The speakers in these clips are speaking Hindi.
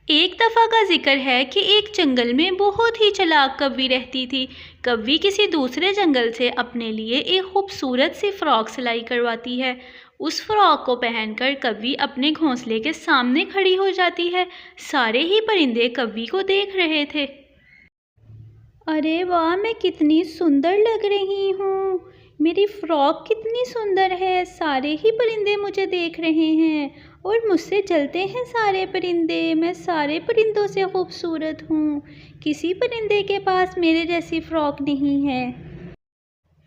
एक दफ़ा का जिक्र है कि एक जंगल में बहुत ही चालाक कौवी रहती थी। कौवी किसी दूसरे जंगल से अपने लिए एक खूबसूरत सी फ़्रॉक सिलाई करवाती है। उस फ़्रॉक को पहनकर कौवी अपने घोंसले के सामने खड़ी हो जाती है। सारे ही परिंदे कौवी को देख रहे थे। अरे वाह, मैं कितनी सुंदर लग रही हूँ, मेरी फ़्रॉक कितनी सुंदर है। सारे ही परिंदे मुझे देख रहे हैं और मुझसे जलते हैं सारे परिंदे। मैं सारे परिंदों से खूबसूरत हूँ, किसी परिंदे के पास मेरे जैसी फ़्रॉक नहीं है।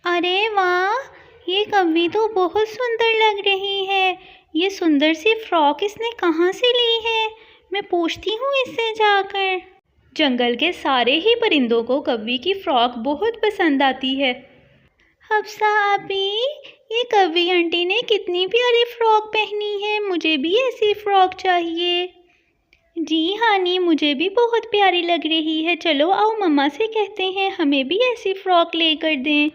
अरे वाह, ये कौवी तो बहुत सुंदर लग रही है। ये सुंदर सी फ़्रॉक इसने कहाँ से ली है? मैं पूछती हूँ इससे जाकर। जंगल के सारे ही परिंदों को कौवी की फ़्रॉक बहुत पसंद आती है। हफ्सा आपी, ये कौवी आंटी ने कितनी प्यारी फ़्रॉक पहनी है, मुझे भी ऐसी फ़्रॉक चाहिए। जी हानी, मुझे भी बहुत प्यारी लग रही है। चलो आओ मम्मा से कहते हैं हमें भी ऐसी फ़्रॉक लेकर दें।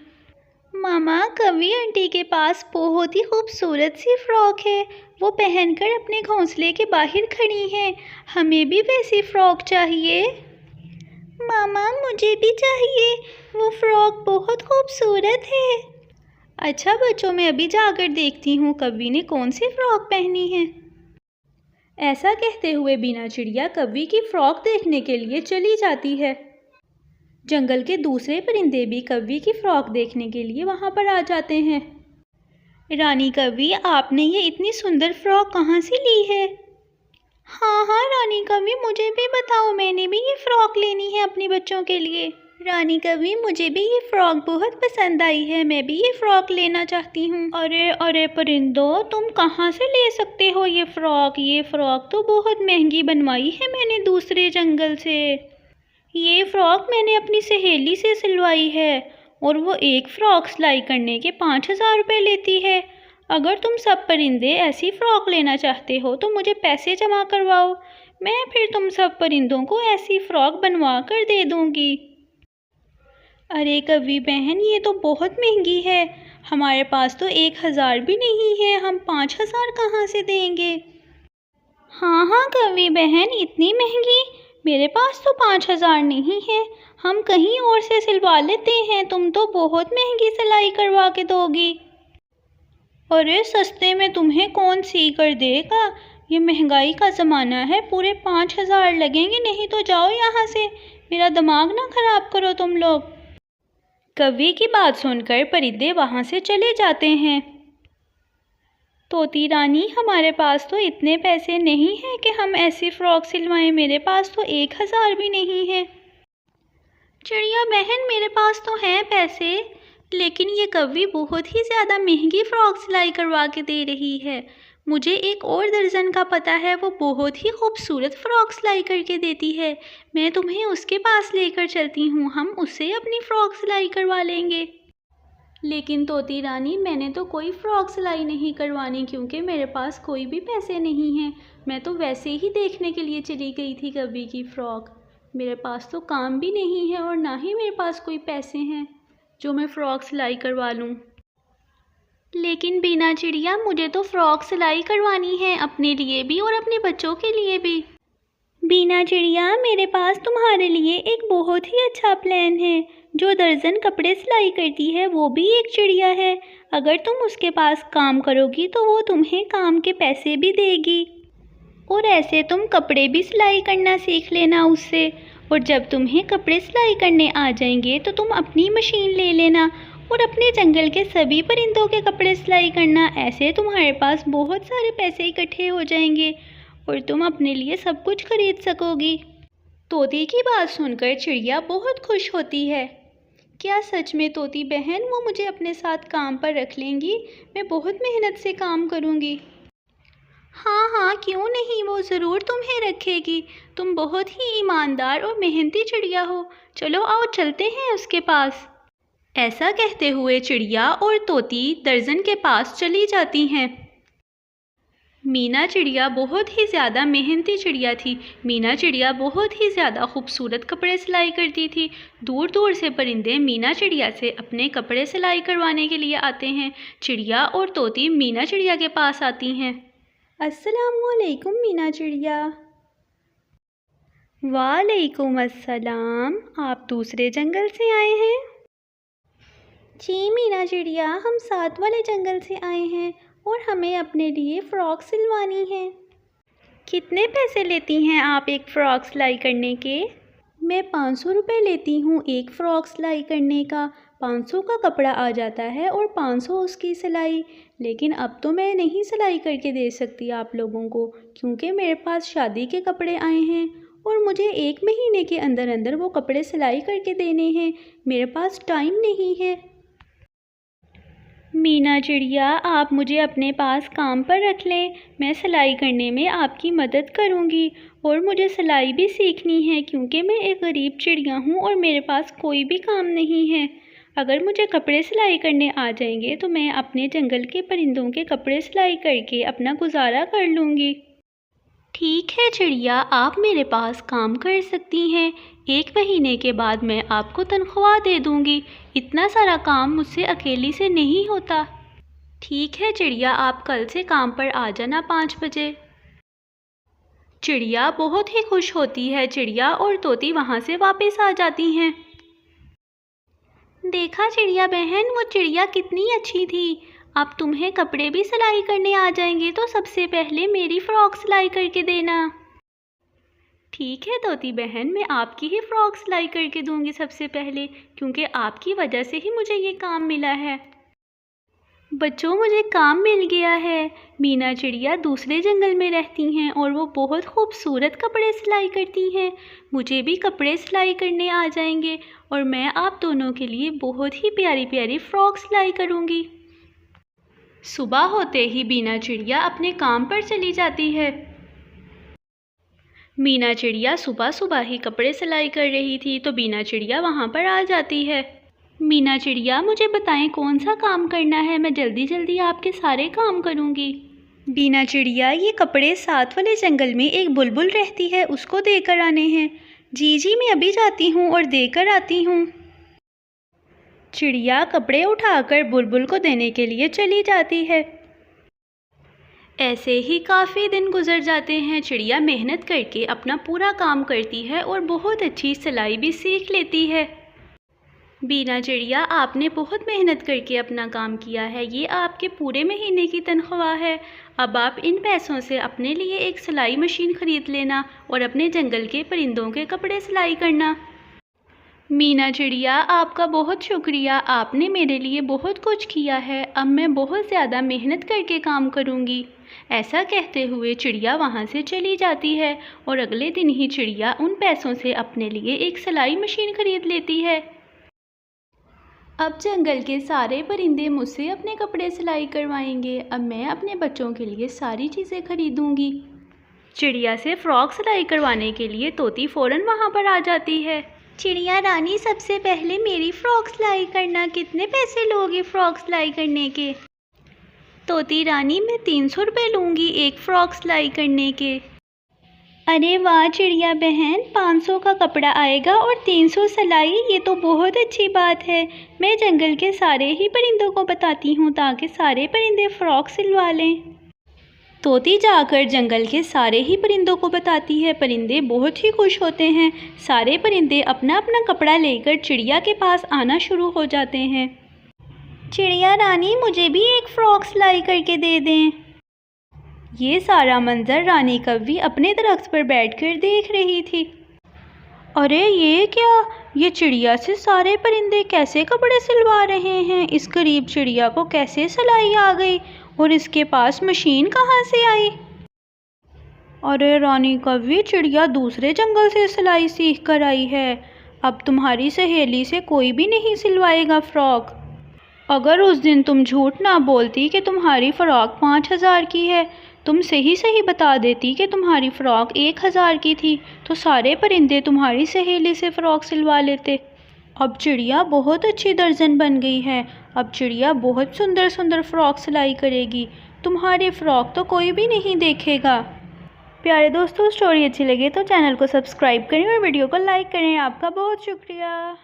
मामा, कौवी आंटी के पास बहुत ही खूबसूरत सी फ़्रॉक है, वो पहनकर अपने घोंसले के बाहर खड़ी हैं। हमें भी वैसी फ़्रॉक चाहिए। मामा, मुझे भी चाहिए, वो फ़्रॉक बहुत खूबसूरत है। अच्छा बच्चों, मैं अभी जाकर देखती हूँ कौवी ने कौन सी फ़्रॉक पहनी है। ऐसा कहते हुए बीना चिड़िया कौवी की फ़्रॉक देखने के लिए चली जाती है। जंगल के दूसरे परिंदे भी कौवी की फ़्रॉक देखने के लिए वहाँ पर आ जाते हैं। रानी कौवी, आपने ये इतनी सुंदर फ़्रॉक कहाँ से ली है? हाँ हाँ रानी कौवी, मुझे भी बताओ, मैंने भी ये फ़्रॉक लेनी है अपने बच्चों के लिए। रानी कौवी, मुझे भी ये फ़्रॉक बहुत पसंद आई है, मैं भी ये फ़्रॉक लेना चाहती हूँ। अरे अरे परिंदों, तुम कहाँ से ले सकते हो ये फ़्रॉक तो बहुत महंगी बनवाई है मैंने दूसरे जंगल से। ये फ़्रॉक मैंने अपनी सहेली से सिलवाई है और वो एक फ़्रॉक सिलाई करने के 5,000 रुपये लेती है। अगर तुम सब परिंदे ऐसी फ़्रॉक लेना चाहते हो तो मुझे पैसे जमा करवाओ, मैं फिर तुम सब परिंदों को ऐसी फ़्रॉक बनवा कर दे दूँगी। अरे कौवी बहन, ये तो बहुत महंगी है, हमारे पास तो 1,000 भी नहीं है, हम 5,000 कहाँ से देंगे। हाँ हाँ कौवी बहन, इतनी महंगी? मेरे पास तो 5,000 नहीं है, हम कहीं और से सिलवा लेते हैं, तुम तो बहुत महंगी सिलाई करवा के दोगी। अरे सस्ते में तुम्हें कौन सी कर देगा, ये महंगाई का ज़माना है, पूरे 5,000 लगेंगे, नहीं तो जाओ यहाँ से, मेरा दिमाग ना ख़राब करो तुम लोग। कौवी की बात सुनकर परिंदे वहाँ से चले जाते हैं। तोती रानी, हमारे पास तो इतने पैसे नहीं हैं कि हम ऐसी फ़्रॉक सिलवाएं, मेरे पास तो 1,000 भी नहीं है। चिड़िया बहन, मेरे पास तो हैं पैसे, लेकिन ये कौवी बहुत ही ज़्यादा महंगी फ़्रॉक सिलाई करवा के दे रही है। मुझे एक और दर्जन का पता है, वो बहुत ही खूबसूरत फ़्रॉक सिलाई करके देती है, मैं तुम्हें उसके पास लेकर चलती हूँ, हम उससे अपनी फ़्रॉक सिलाई करवा लेंगे। लेकिन तोती रानी, मैंने तो कोई फ़्रॉक सिलाई नहीं करवानी, क्योंकि मेरे पास कोई भी पैसे नहीं हैं। मैं तो वैसे ही देखने के लिए चली गई थी कौवी की फ़्रॉक, मेरे पास तो काम भी नहीं है और ना ही मेरे पास कोई पैसे हैं जो मैं फ़्रॉक सिलाई करवा लूँ। लेकिन बीना चिड़िया, मुझे तो फ़्रॉक सिलाई करवानी है, अपने लिए भी और अपने बच्चों के लिए भी। बीना चिड़िया, मेरे पास तुम्हारे लिए एक बहुत ही अच्छा प्लान है। जो दर्जन कपड़े सिलाई करती है वो भी एक चिड़िया है, अगर तुम उसके पास काम करोगी तो वो तुम्हें काम के पैसे भी देगी, और ऐसे तुम कपड़े भी सिलाई करना सीख लेना उससे, और जब तुम्हें कपड़े सिलाई करने आ जाएंगे तो तुम अपनी मशीन ले लेना और अपने जंगल के सभी परिंदों के कपड़े सिलाई करना। ऐसे तुम्हारे पास बहुत सारे पैसे इकट्ठे हो जाएंगे और तुम अपने लिए सब कुछ खरीद सकोगी। तोती की बात सुनकर चिड़िया बहुत खुश होती है। क्या सच में तोती बहन, वो मुझे अपने साथ काम पर रख लेंगी? मैं बहुत मेहनत से काम करूँगी। हाँ हाँ, क्यों नहीं, वो ज़रूर तुम्हें रखेगी, तुम बहुत ही ईमानदार और मेहनती चिड़िया हो। चलो आओ चलते हैं उसके पास। ऐसा कहते हुए चिड़िया और तोती दर्जन के पास चली जाती हैं। मीना चिड़िया बहुत ही ज़्यादा मेहनती चिड़िया थी। मीना चिड़िया बहुत ही ज़्यादा खूबसूरत कपड़े सिलाई करती थी। दूर दूर से परिंदे मीना चिड़िया से अपने कपड़े सिलाई करवाने के लिए आते हैं। चिड़िया और तोती मीना चिड़िया के पास आती हैं। अस्सलामुअलैकुम मीना चिड़िया। वालेकुम अस्सलाम। आप दूसरे जंगल से आए हैं? जी मीना चिड़िया, हम साथ वाले जंगल से आए हैं और हमें अपने लिए फ़्रॉक सिलवानी है। कितने पैसे लेती हैं आप एक फ़्रॉक सिलाई करने के? मैं 500 रुपये लेती हूँ एक फ़्रॉक सिलाई करने का। 500 का कपड़ा आ जाता है और 500 उसकी सिलाई। लेकिन अब तो मैं नहीं सिलाई करके दे सकती आप लोगों को, क्योंकि मेरे पास शादी के कपड़े आए हैं और मुझे 1 महीने के अंदर अंदर वो कपड़े सिलाई करके देने हैं। मेरे पास टाइम नहीं है। मीना चिड़िया, आप मुझे अपने पास काम पर रख लें। मैं सिलाई करने में आपकी मदद करूंगी और मुझे सिलाई भी सीखनी है, क्योंकि मैं एक गरीब चिड़िया हूं और मेरे पास कोई भी काम नहीं है। अगर मुझे कपड़े सिलाई करने आ जाएंगे तो मैं अपने जंगल के परिंदों के कपड़े सिलाई करके अपना गुजारा कर लूँगी। ठीक है चिड़िया, आप मेरे पास काम कर सकती हैं। 1 महीने के बाद मैं आपको तनख्वाह दे दूँगी। इतना सारा काम मुझसे अकेली से नहीं होता। ठीक है चिड़िया, आप कल से काम पर आ जाना 5 बजे। चिड़िया बहुत ही खुश होती है। चिड़िया और तोती वहाँ से वापस आ जाती हैं। देखा चिड़िया बहन, वो चिड़िया कितनी अच्छी थी। अब तुम्हें कपड़े भी सिलाई करने आ जाएंगे तो सबसे पहले मेरी फ़्रॉक सिलाई करके देना। ठीक है तोती बहन, मैं आपकी ही फ़्रॉक सिलाई करके दूंगी सबसे पहले, क्योंकि आपकी वजह से ही मुझे ये काम मिला है। बच्चों, मुझे काम मिल गया है। मीना चिड़िया दूसरे जंगल में रहती हैं और वो बहुत खूबसूरत कपड़े सिलाई करती हैं। मुझे भी कपड़े सिलाई करने आ जाएंगे और मैं आप दोनों के लिए बहुत ही प्यारी प्यारी फ़्रॉक सिलाई करूँगी। सुबह होते ही मीना चिड़िया अपने काम पर चली जाती है। मीना चिड़िया सुबह सुबह ही कपड़े सिलाई कर रही थी तो मीना चिड़िया वहाँ पर आ जाती है। मीना चिड़िया, मुझे बताएं कौन सा काम करना है, मैं जल्दी जल्दी आपके सारे काम करूँगी। मीना चिड़िया, ये कपड़े साथ वाले जंगल में एक बुलबुल रहती है, उसको देकर आने हैं। जी जी, मैं अभी जाती हूँ और देकर आती हूँ। चिड़िया कपड़े उठाकर बुलबुल को देने के लिए चली जाती है। ऐसे ही काफ़ी दिन गुजर जाते हैं। चिड़िया मेहनत करके अपना पूरा काम करती है और बहुत अच्छी सिलाई भी सीख लेती है। मीना चिड़िया, आपने बहुत मेहनत करके अपना काम किया है। ये आपके पूरे महीने की तनख्वाह है। अब आप इन पैसों से अपने लिए एक सिलाई मशीन ख़रीद लेना और अपने जंगल के परिंदों के कपड़े सिलाई करना। मीना चिड़िया, आपका बहुत शुक्रिया। आपने मेरे लिए बहुत कुछ किया है। अब मैं बहुत ज़्यादा मेहनत करके काम करूँगी। ऐसा कहते हुए चिड़िया वहाँ से चली जाती है और अगले दिन ही चिड़िया उन पैसों से अपने लिए एक सिलाई मशीन ख़रीद लेती है। अब जंगल के सारे परिंदे मुझसे अपने कपड़े सिलाई करवाएंगे। अब मैं अपने बच्चों के लिए सारी चीज़ें खरीदूँगी। चिड़िया से फ़्रॉक सिलाई करवाने के लिए तोती फ़ौरन वहाँ पर आ जाती है। चिड़िया रानी, सबसे पहले मेरी फ़्रॉक सिलाई करना। कितने पैसे लोगे फ़्रॉक सिलाई करने के? तोती रानी, मैं 300 रुपये लूँगी एक फ़्रॉक सिलाई करने के। अरे वाह चिड़िया बहन, 500 का कपड़ा आएगा और 300 सिलाई, ये तो बहुत अच्छी बात है। मैं जंगल के सारे ही परिंदों को बताती हूँ ताकि सारे परिंदे फ़्रॉक सिलवा लें। तोती जाकर जंगल के सारे ही परिंदों को बताती है। परिंदे बहुत ही खुश होते हैं। सारे परिंदे अपना अपना कपड़ा लेकर चिड़िया के पास आना शुरू हो जाते हैं। चिड़िया रानी, मुझे भी एक फ़्रॉक सिलाई करके दे दें। ये सारा मंजर रानी कव्वी अपने दरख्त पर बैठकर देख रही थी। अरे ये क्या, ये चिड़िया से सारे परिंदे कैसे कपड़े सिलवा रहे हैं? इस गरीब चिड़िया को कैसे सिलाई आ गई और इसके पास मशीन कहाँ से आई? अरे रानी कव्वी, चिड़िया दूसरे जंगल से सिलाई सीख कर आई है। अब तुम्हारी सहेली से कोई भी नहीं सिलवाएगा फ़्रॉक। अगर उस दिन तुम झूठ ना बोलती कि तुम्हारी फ़्रॉक 5000 की है, तुम सही बता देती कि तुम्हारी फ़्रॉक 1000 की थी, तो सारे परिंदे तुम्हारी सहेली से फ़्रॉक सिलवा लेते। अब चिड़िया बहुत अच्छी दर्जन बन गई है। अब चिड़िया बहुत सुंदर सुंदर फ़्रॉक सिलाई करेगी। तुम्हारी फ़्रॉक तो कोई भी नहीं देखेगा। प्यारे दोस्तों, स्टोरी अच्छी लगे तो चैनल को सब्सक्राइब करें और वीडियो को लाइक करें। आपका बहुत शुक्रिया।